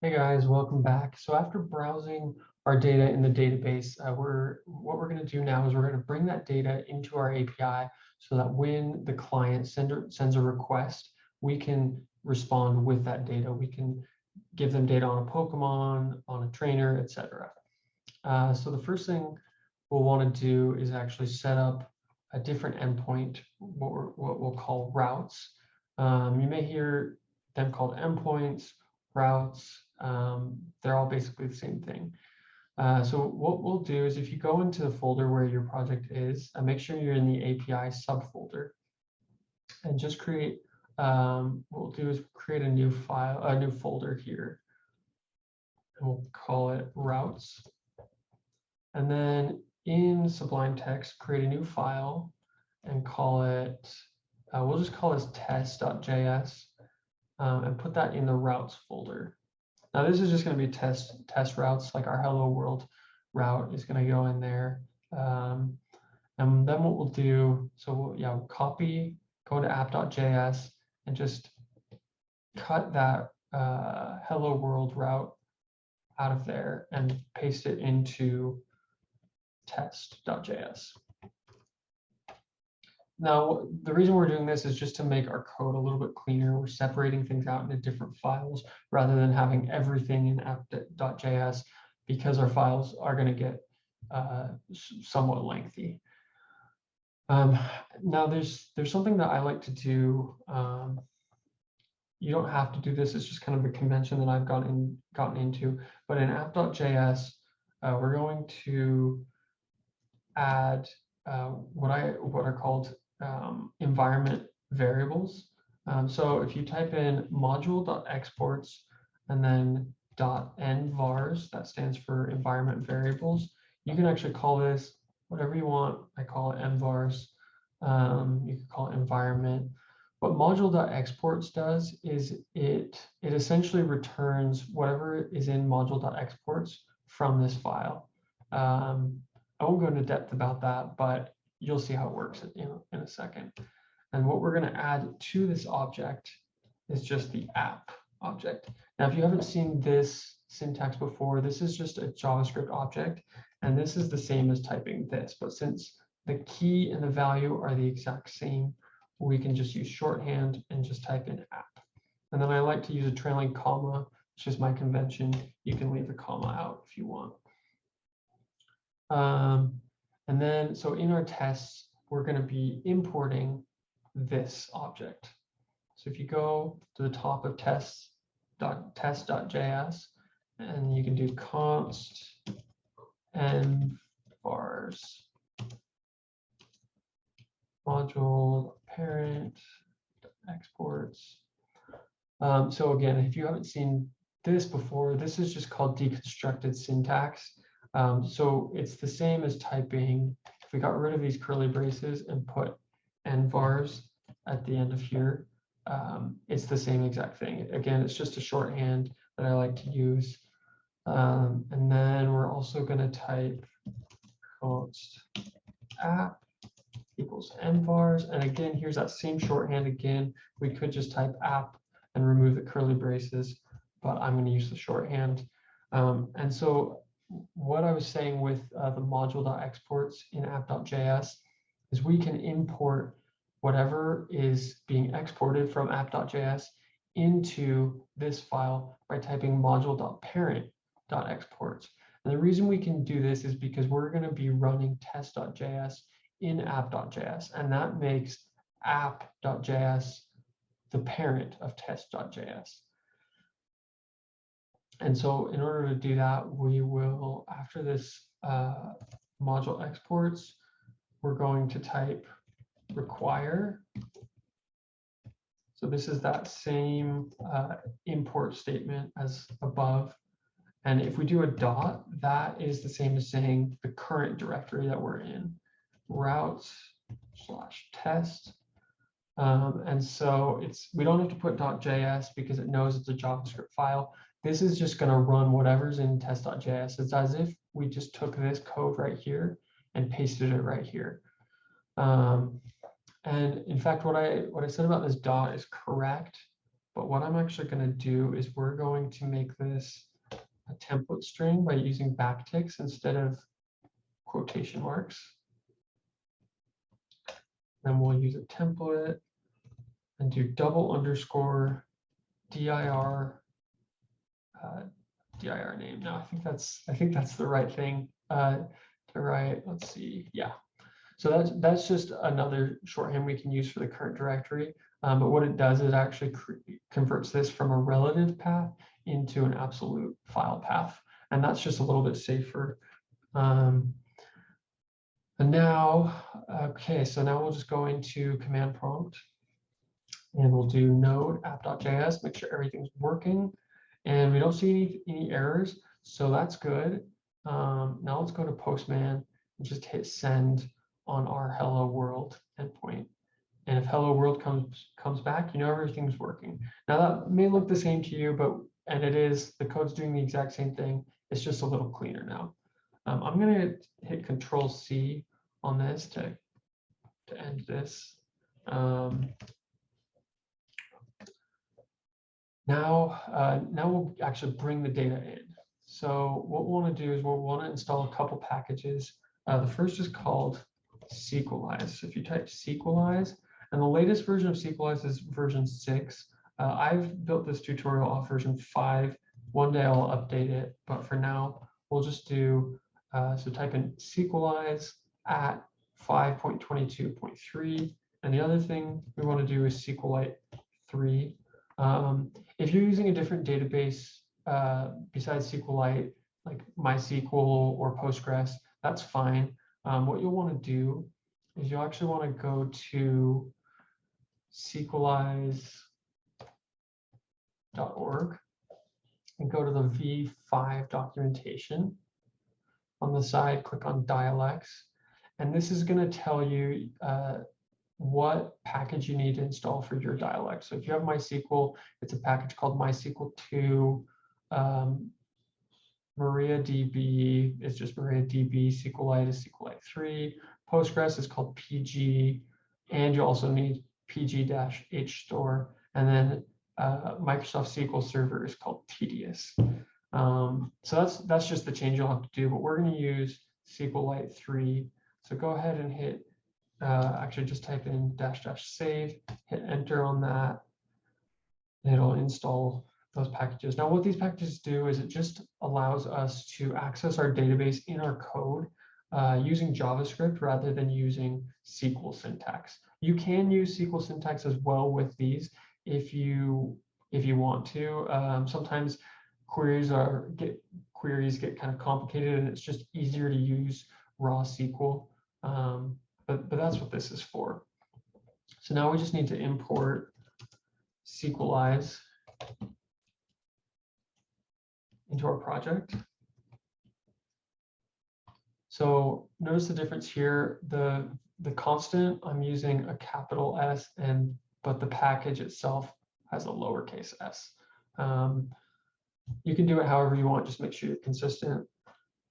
Hey guys, welcome back. So after browsing our data in the database, what we're going to do now is we're going to bring that data into our API so that when the client sends a request, we can respond with that data. We can give them data on a Pokemon, on a trainer, etc. So the first thing we'll want to do is actually set up a different endpoint, what we'll call routes. You may hear them called endpoints, routes. They're all basically the same thing. So what we'll do is if you go into the folder where your project is, make sure you're in the API subfolder and just create, what we'll do is create a new file, a new folder here. And we'll call it routes. And then in Sublime Text, create a new file and call it, we'll just call this test.js and put that in the routes folder. Now this is just going to be test routes, like our hello world route is going to go in there. And then what we'll do, so we'll copy, go to app.js and just cut that hello world route out of there and paste it into test.js. Now, the reason we're doing this is just to make our code a little bit cleaner. We're separating things out into different files rather than having everything in app.js because our files are going to get somewhat lengthy. Now, there's something that I like to do. You don't have to do this. It's just kind of a convention that I've gotten into. But in app.js, we're going to add what are called environment variables. So if you type in module.exports and then .envars, that stands for environment variables, you can actually call this whatever you want. I call it envars. You can call it environment. What module.exports does is it essentially returns whatever is in module.exports from this file. I won't go into depth about that, but you'll see how it works in a second. And what we're going to add to this object is just the app object. Now, if you haven't seen this syntax before, this is just a JavaScript object, and this is the same as typing this. But since the key and the value are the exact same, we can just use shorthand and just type in app. And then I like to use a trailing comma, which is my convention. You can leave the comma out if you want. And then, so in our tests, we're going to be importing this object. So if you go to the top of test.js, and you can do const envars module parent exports. So again, if you haven't seen this before, this is just called deconstructed syntax. So it's the same as typing. If we got rid of these curly braces and put envars at the end of here, it's the same exact thing. Again, it's just a shorthand that I like to use. And then we're also going to type const app equals envars. And again, here's that same shorthand again. We could just type app and remove the curly braces, but I'm going to use the shorthand. And so what I was saying with the module.exports in app.js is we can import whatever is being exported from app.js into this file by typing module.parent.exports. And the reason we can do this is because we're going to be running test.js in app.js, and that makes app.js the parent of test.js. And so in order to do that, we will, after this module exports, we're going to type require. So this is that same import statement as above. And if we do a dot, that is the same as saying the current directory that we're in, routes/test. And so we don't have to put .js because it knows it's a JavaScript file. This is just going to run whatever's in test.js. It's as if we just took this code right here and pasted it right here. And in fact, what I said about this dot is correct. But what I'm actually going to do is we're going to make this a template string by using backticks instead of quotation marks. Then we'll use a template and do double underscore dir dir name. Now I think that's the right thing to write. Let's see. Yeah. So that's just another shorthand we can use for the current directory. But what it does is it actually converts this from a relative path into an absolute file path. And that's just a little bit safer. And now, okay, so now we'll just go into command prompt and we'll do node app.js, make sure everything's working. And we don't see any errors, so that's good. Now let's go to Postman and just hit send on our hello world endpoint. And if hello world comes back, you know everything's working. Now that may look the same to you, and it is, the code's doing the exact same thing. It's just a little cleaner now. I'm gonna hit Control C on this to end this. Now we'll actually bring the data in. So what we want to do is we'll want to install a couple packages. The first is called Sqlize. So if you type Sqlize, and the latest version of Sqlize is version 6. I've built this tutorial off version 5. One day I'll update it, but for now we'll just do, so type in Sqlize at 5.22.3. And the other thing we want to do is SQLite 3. If you're using a different database besides SQLite, like MySQL or Postgres, that's fine. What you'll want to do is you'll actually want to go to Sqlize.org and go to the v5 documentation. On the side, click on dialects, and this is going to tell you what package you need to install for your dialect. So if you have MySQL, it's a package called MySQL2. MariaDB is just MariaDB. SQLite is SQLite 3. Postgres is called PG, and you also need PG-HStore. And then Microsoft SQL Server is called Tedious. So that's just the change you'll have to do. But we're going to use SQLite 3. So go ahead and hit. Actually, just type in --save, hit enter on that, and it'll install those packages. Now, what these packages do is it just allows us to access our database in our code using JavaScript rather than using SQL syntax. You can use SQL syntax as well with these if you want to. Sometimes queries get kind of complicated, and it's just easier to use raw SQL. But that's what this is for. So now we just need to import Sqlize into our project. So notice the difference here. The constant, I'm using a capital S, but the package itself has a lowercase s. You can do it however you want, just make sure you're consistent.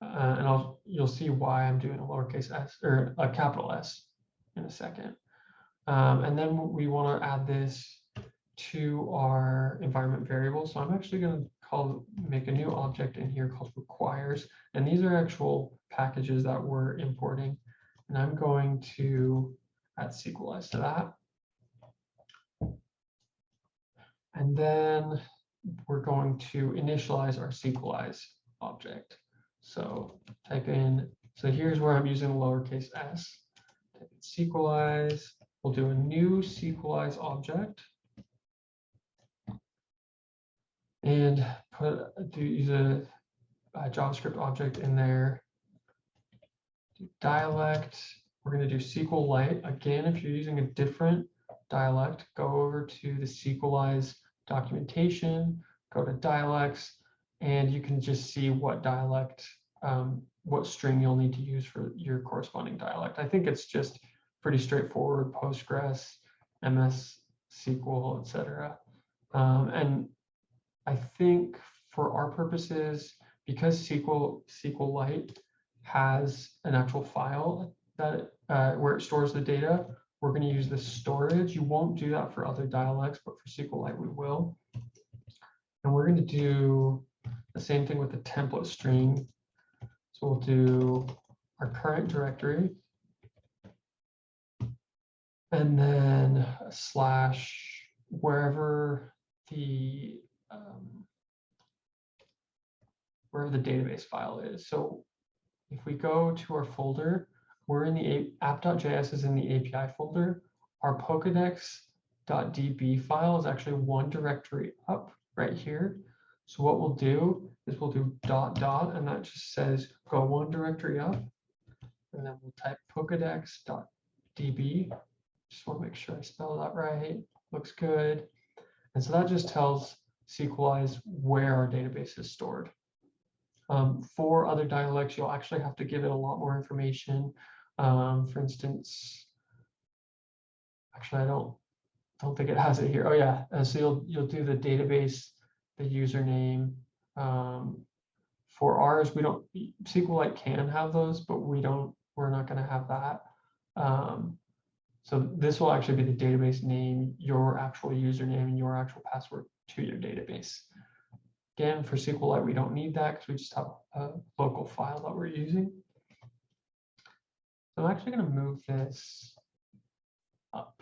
And you'll see why I'm doing a lowercase s or a capital S in a second. And then we want to add this to our environment variable. So I'm actually going to make a new object in here called requires. And these are actual packages that we're importing. And I'm going to add Sqlize to that. And then we're going to initialize our Sqlize object. So type in, so here's where I'm using lowercase s. Type in Sqlize. We'll do a new Sqlize object. And use a JavaScript object in there. Do dialect. We're going to do SQLite. Again, if you're using a different dialect, go over to the Sqlize documentation, go to dialects, and you can just see what dialect, what string you'll need to use for your corresponding dialect. I think it's just pretty straightforward: Postgres, MS SQL, etc. And I think for our purposes, because SQLite has an actual file that where it stores the data, we're going to use this storage. You won't do that for other dialects, but for SQLite we will. And we're going to do the same thing with the template string. So we'll do our current directory, and then a slash wherever the database file is. So if we go to our folder, we're in the app.js is in the API folder. Our Pokedex.db file is actually one directory up right here. So what we'll do is we'll do ... and that just says go one directory up, and then we'll type Pokedex.db. Just want to make sure I spell that right. Looks good. And so that just tells Sqlize where our database is stored. For other dialects, you'll actually have to give it a lot more information. For instance, actually, I don't think it has it here. Oh yeah, so you'll do the database, the username. For ours, we don't. SQLite can have those, but we're not going to have that. So this will actually be the database name, your actual username, and your actual password to your database. Again, for SQLite, we don't need that because we just have a local file that we're using. So I'm actually going to move this up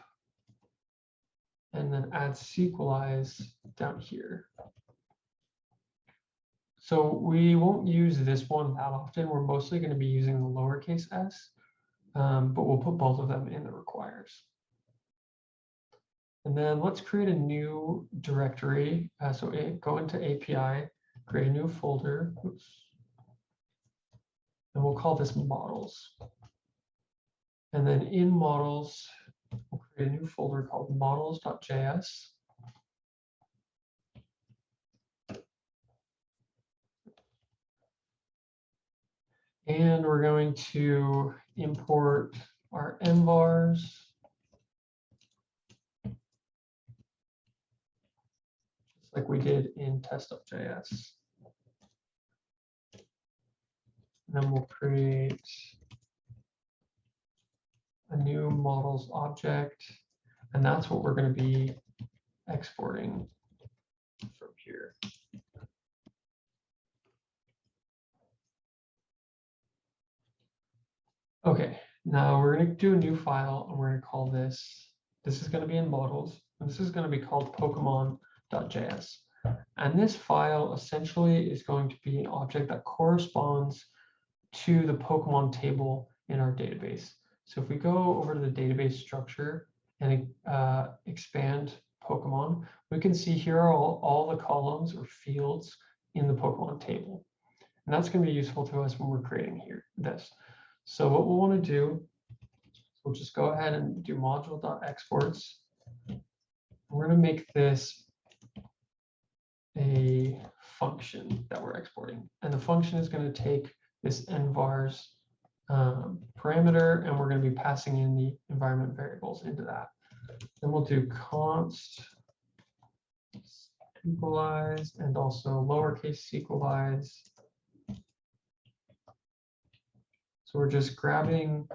and then add Sqlize down here. So we won't use this one that often. We're mostly going to be using the lowercase s, but we'll put both of them in the requires. And then let's create a new directory. So go into API, create a new folder. Oops. And we'll call this models. And then in models, we'll create a new folder called models.js. And we're going to import our envars. Just like we did in test.js. And then we'll create a new models object. And that's what we're going to be exporting from here. Okay, now we're going to do a new file, and we're going to call this is going to be in models, and this is going to be called Pokemon.js. And this file essentially is going to be an object that corresponds to the Pokemon table in our database. So if we go over to the database structure and expand Pokemon, we can see here are all the columns or fields in the Pokemon table. And that's going to be useful to us when we're creating this. So what we'll want to do, we'll just go ahead and do module.exports. We're going to make this a function that we're exporting. And the function is going to take this envars parameter, and we're going to be passing in the environment variables into that. Then we'll do const Sqlize and also lowercase Sqlize. So we're just grabbing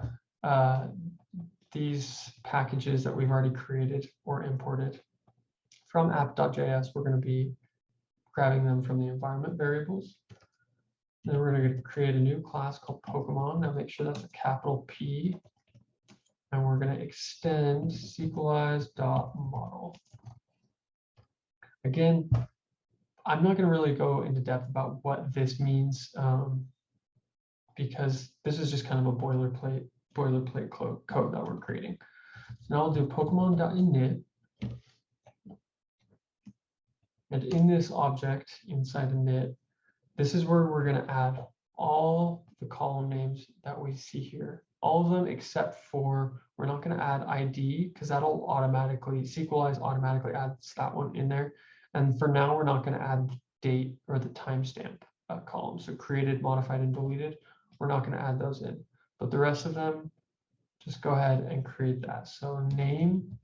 these packages that we've already created or imported from app.js. We're going to be grabbing them from the environment variables. Then we're going to create a new class called Pokemon. Now make sure that's a capital P. And we're going to extend Sqlize.model. Again, I'm not going to really go into depth about what this means because this is just kind of a boilerplate code that we're creating. So now I'll do Pokemon.init. And in this object inside init, this is where we're going to add all the column names that we see here. All of them except for, we're not going to add ID because that'll automatically, Sqlize automatically adds that one in there. And for now, we're not going to add date or the timestamp column. So created, modified, and deleted, we're not going to add those in. But the rest of them, just go ahead and create that. So name.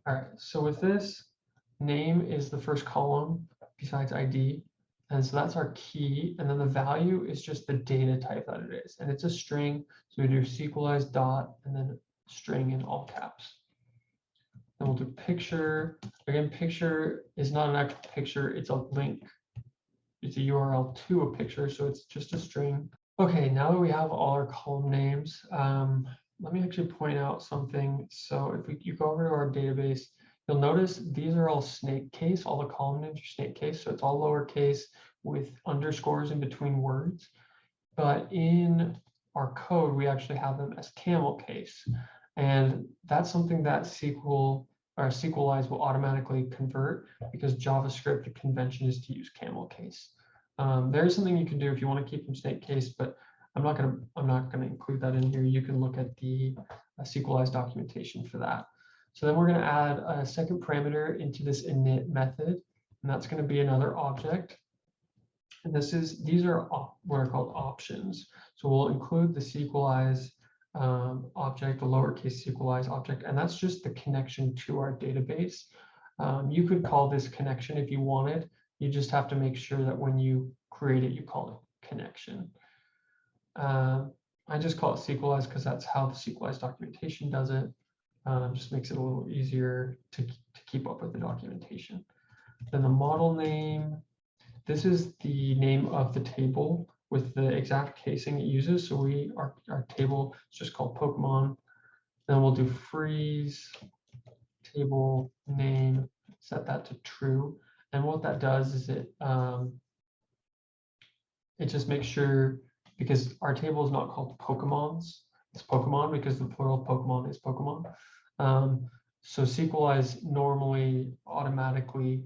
All right, so with this, name is the first column besides ID, And so that's our key. And then the value is just the data type that it is. And it's a string. So we do Sqlize dot and then string in all caps. Then we'll do picture. Again, picture is not an actual picture. It's a link. It's a URL to a picture. So it's just a string. Okay, now that we have all our column names, let me actually point out something. So if you go over to our database, you'll notice these are all snake case. All the column names are snake case. So it's all lowercase with underscores in between words. But in our code, we actually have them as camel case. And that's something that Sqlize will automatically convert because JavaScript, the convention is to use camel case. There is something you can do if you want to keep them snake case, but I'm not gonna include that in here. You can look at the Sqlize documentation for that. So then we're going to add a second parameter into this init method, and that's going to be another object. And these are what are called options. So we'll include the Sqlize object, the lowercase Sqlize object, and that's just the connection to our database. You could call this connection if you wanted. You just have to make sure that when you create it, you call it connection. I just call it Sqlize because that's how the Sqlize documentation does it. Just makes it a little easier to keep up with the documentation. Then the model name, this is the name of the table with the exact casing it uses. So our table is just called Pokemon. Then we'll do freeze table name, set that to true. And what that does is it just makes sure, because our table is not called Pokemons, it's Pokemon because the plural of Pokemon is Pokemon. So Sqlize normally automatically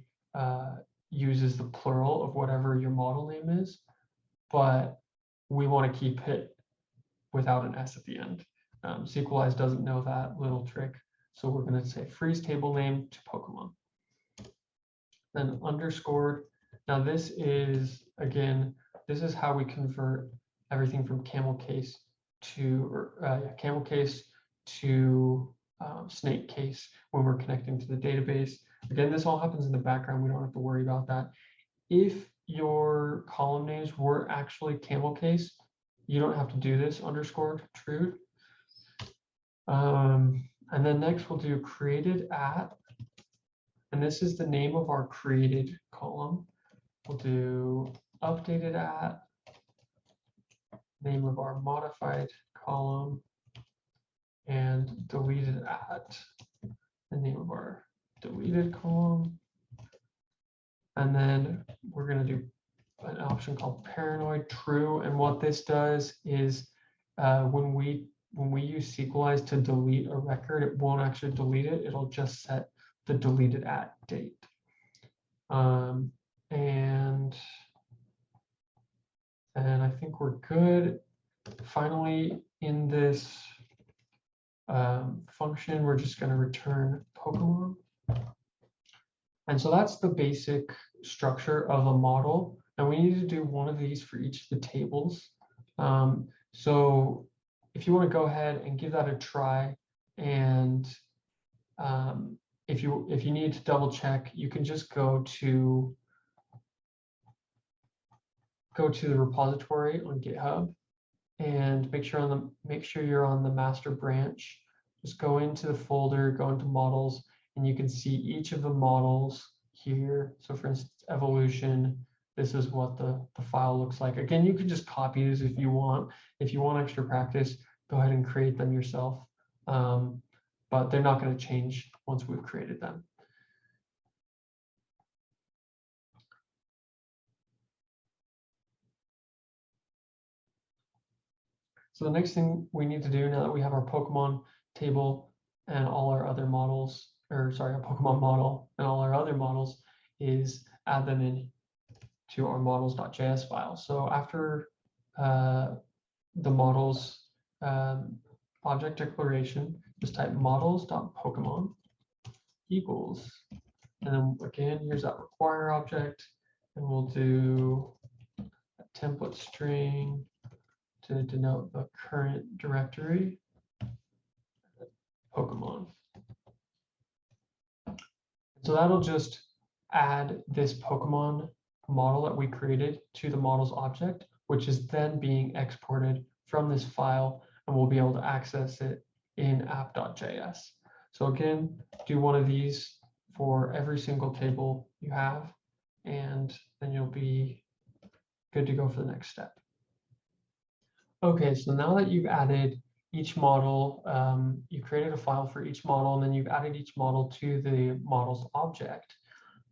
uses the plural of whatever your model name is, but we want to keep it without an S at the end. Sqlize doesn't know that little trick, so we're going to say freeze table name to Pokemon. Then underscored. Now this is, again, this is how we convert everything from camel case to snake case when we're connecting to the database. Again, this all happens in the background. We don't have to worry about that. If your column names were actually camel case, you don't have to do this underscore true. And then next we'll do created at, and this is the name of our created column. We'll do updated at, name of our modified column, and deleted at, the name of our deleted column. And then we're going to do an option called paranoid true. And what this does is when we use Sqlize to delete a record, it won't actually delete it. It'll just set the deleted at date. And I think we're good. Finally, in this function, we're just going to return Pokemon. And so that's the basic structure of a model. And we need to do one of these for each of the tables. So if you want to go ahead and give that a try, and if you need to double check, you can just go to the repository on GitHub and make sure you're on the master branch. Just go into the folder, go into models, and you can see each of the models here. So for instance, evolution, this is what the file looks like. Again, you can just copy this if you want. If you want extra practice, go ahead and create them yourself. But they're not going to change once we've created them. So the next thing we need to do now that we have our Pokemon table and all our other models, or sorry, our Pokemon model and all our other models, is add them in to our models.js file. So after the models object declaration, just type models.pokemon equals, and then again, here's that require object, and we'll do a template string to denote the current directory, Pokemon. So that'll just add this Pokemon model that we created to the models object, which is then being exported from this file, and we'll be able to access it in app.js. So again, do one of these for every single table you have, and then you'll be good to go for the next step. Okay, so now that you've added each model, you created a file for each model, and then you've added each model to the models object.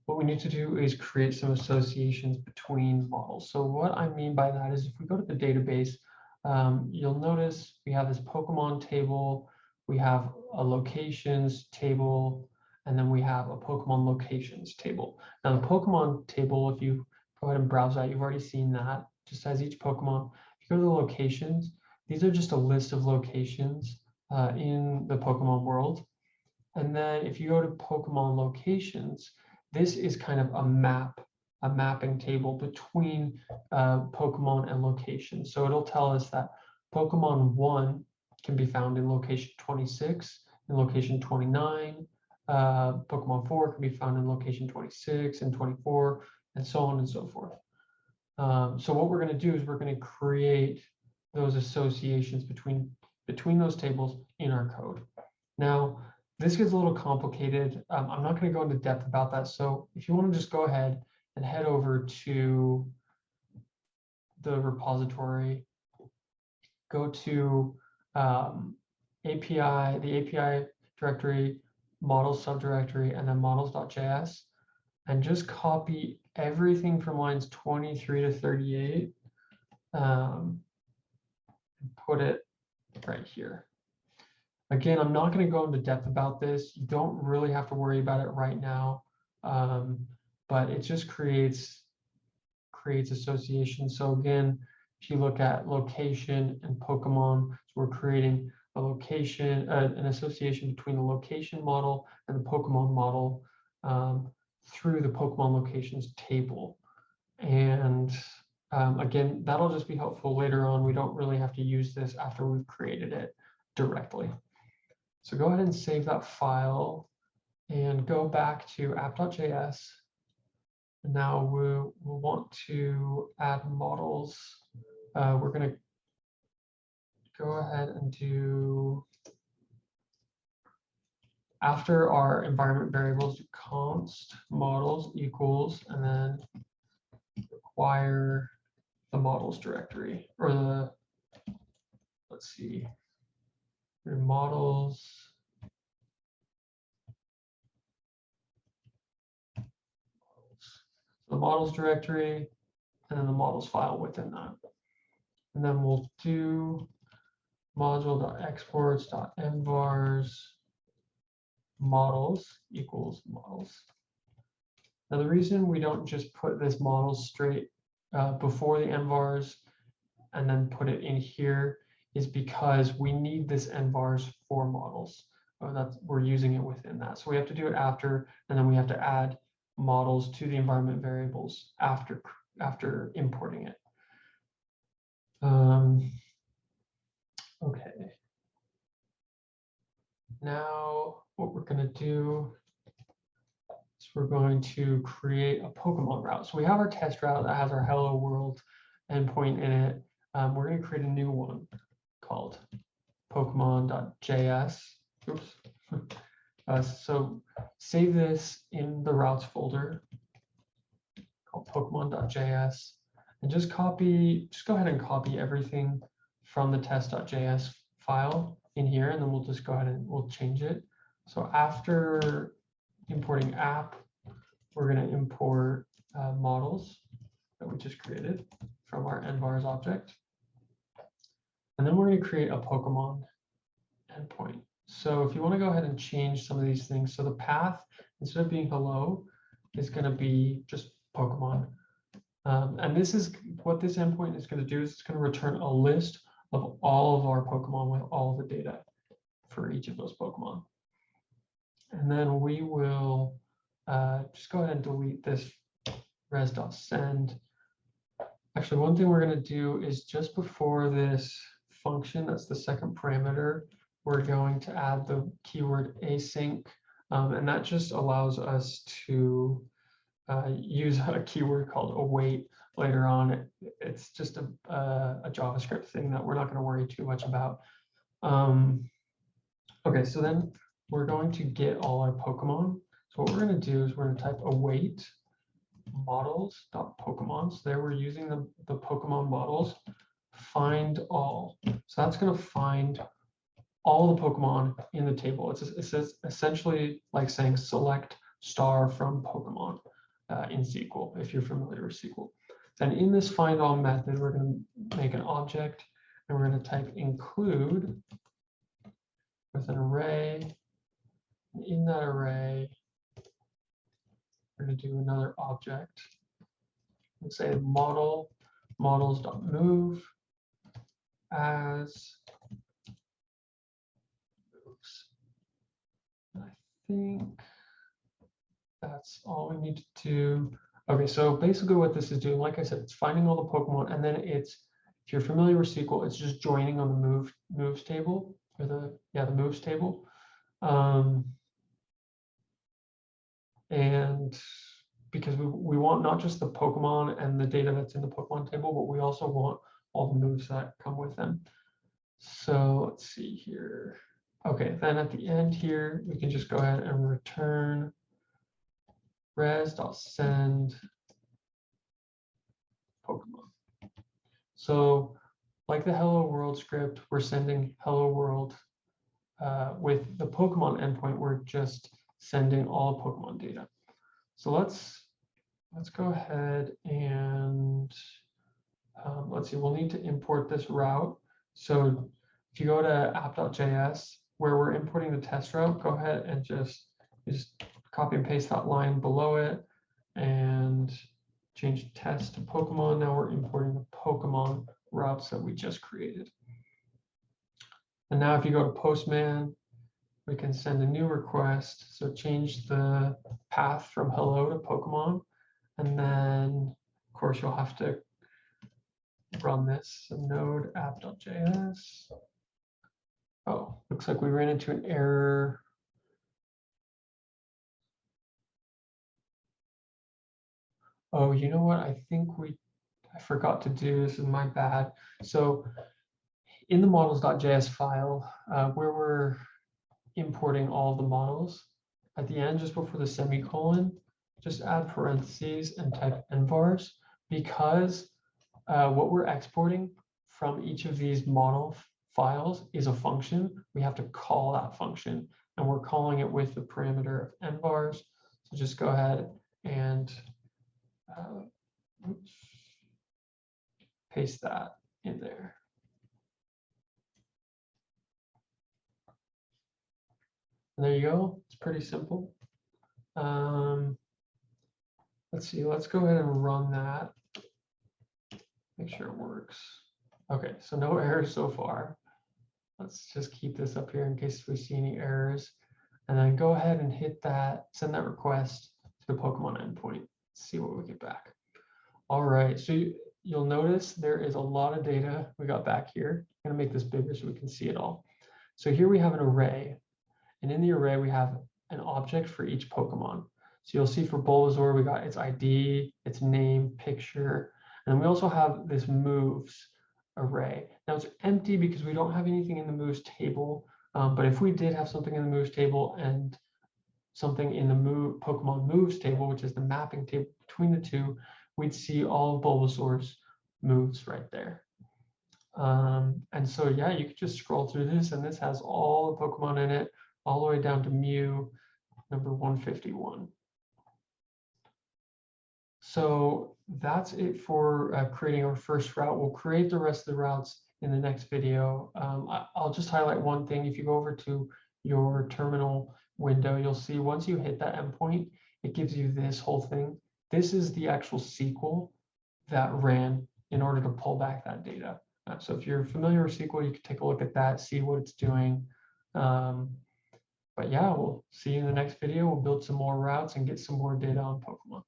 What we need to do is create some associations between models. So what I mean by that is if we go to the database, you'll notice we have this Pokemon table, we have a locations table, and then we have a Pokemon locations table. Now the Pokemon table, if you go ahead and browse that, you've already seen that, just has each Pokemon. If you go to the locations, these are just a list of locations in the Pokemon world. And then if you go to Pokemon locations, this is kind of a mapping table between Pokemon and location. So it'll tell us that Pokemon 1 can be found in location 26, in location 29. Pokemon 4 can be found in location 26 and 24, and so on and so forth. So what we're going to do is we're going to create those associations between those tables in our code. Now, this gets a little complicated. I'm not going to go into depth about that. So if you want to just go ahead and head over to the repository, go to API, the API directory, models subdirectory, and then models.js, and just copy everything from lines 23 to 38 and put it right here. Again, I'm not going to go into depth about this. You don't really have to worry about it right now, but it just creates association. So again, if you look at location and Pokemon, so we're creating a location, an association between the location model and the Pokemon model through the Pokemon locations table. And again, that'll just be helpful later on. We don't really have to use this after we've created it directly. So go ahead and save that file and go back to app.js. And now we'll want to add models. We're going to go ahead and do, after our environment variables, do const models equals, and then require the models directory, or the, let's see, your models. The models directory, and then the models file within that. And then we'll do module.exports.envars models equals models. Now the reason we don't just put this models straight before the envars and then put it in here is because we need this envars for models. We're using it within that. So we have to do it after, and then we have to add models to the environment variables after importing it. Okay. Now what we're going to do is we're going to create a Pokemon route. So we have our test route that has our hello world endpoint in it. We're going to create a new one called Pokemon.js. Oops. So save this in the routes folder called Pokemon.js, and just go ahead and copy everything from the test.js file in here, and then we'll just go ahead and we'll change it. So after importing app, we're going to import models that we just created from our envars object. And then we're going to create a Pokemon endpoint. So if you want to go ahead and change some of these things, so the path, instead of being hello, is going to be just Pokemon. And this is what this endpoint is going to do, is it's going to return a list of all of our Pokemon with all the data for each of those Pokemon. And then we will just go ahead and delete this res.send. Actually, one thing we're going to do is just before this function, that's the second parameter, we're going to add the keyword async, and that just allows us to use a keyword called await later on. It's just a JavaScript thing that we're not going to worry too much about. Okay, so then we're going to get all our Pokemon. So what we're going to do is we're going to type await models.pokemon. So there we're using the Pokemon models. Find all. So that's going to find all the Pokemon in the table. It's essentially like saying select star from Pokemon in SQL, if you're familiar with SQL. Then in this find all method, we're going to make an object, and we're going to type include with an array. And in that array, we're going to do another object. Let's say models.move as moves. I think that's all we need to do. Okay, so basically what this is doing, like I said, it's finding all the Pokemon, and then it's, if you're familiar with SQL, it's just joining on the moves table, or the moves table. And because we want not just the Pokemon and the data that's in the Pokemon table, but we also want all the moves that come with them. So let's see here. Okay, then at the end here, we can just go ahead and return res.send Pokemon. So like the hello world script, we're sending hello world. With the Pokemon endpoint, we're just sending all Pokemon data. So let's go ahead and let's see, we'll need to import this route. So if you go to app.js, where we're importing the test route, go ahead and just copy and paste that line below it and change test to Pokemon. Now we're importing the Pokemon routes that we just created. And now if you go to Postman, we can send a new request. So change the path from hello to Pokemon. And then, of course, you'll have to run this. So node app.js. Oh, looks like we ran into an error. Oh, you know what? I think I forgot to do, this is my bad. So in the models.js file, where we're importing all the models, at the end, just before the semicolon, just add parentheses and type envars, because what we're exporting from each of these model files is a function. We have to call that function, and we're calling it with the parameter of envars. So just go ahead and paste that in there. And there you go. It's pretty simple. Let's see. Let's go ahead and run that. Make sure it works. Okay, so no errors so far. Let's just keep this up here in case we see any errors. And then go ahead and hit that, send that request to the Pokemon endpoint. See what we get back. All right, so you'll notice there is a lot of data we got back here. I'm gonna make this bigger so we can see it all. So here we have an array, and in the array we have an object for each Pokemon. So you'll see for Bulbasaur, we got its ID, its name, picture, and we also have this moves array. Now it's empty because we don't have anything in the moves table, but if we did have something in the moves table and something in the Pokemon moves table, which is the mapping table between the two, we'd see all of Bulbasaur's moves right there. And so, yeah, you could just scroll through this, and this has all the Pokemon in it, all the way down to Mew, number 151. So that's it for creating our first route. We'll create the rest of the routes in the next video. I'll just highlight one thing. If you go over to your terminal window, you'll see once you hit that endpoint, it gives you this whole thing. This is the actual SQL that ran in order to pull back that data. So if you're familiar with SQL, you can take a look at that, see what it's doing. But yeah, we'll see you in the next video. We'll build some more routes and get some more data on Pokemon.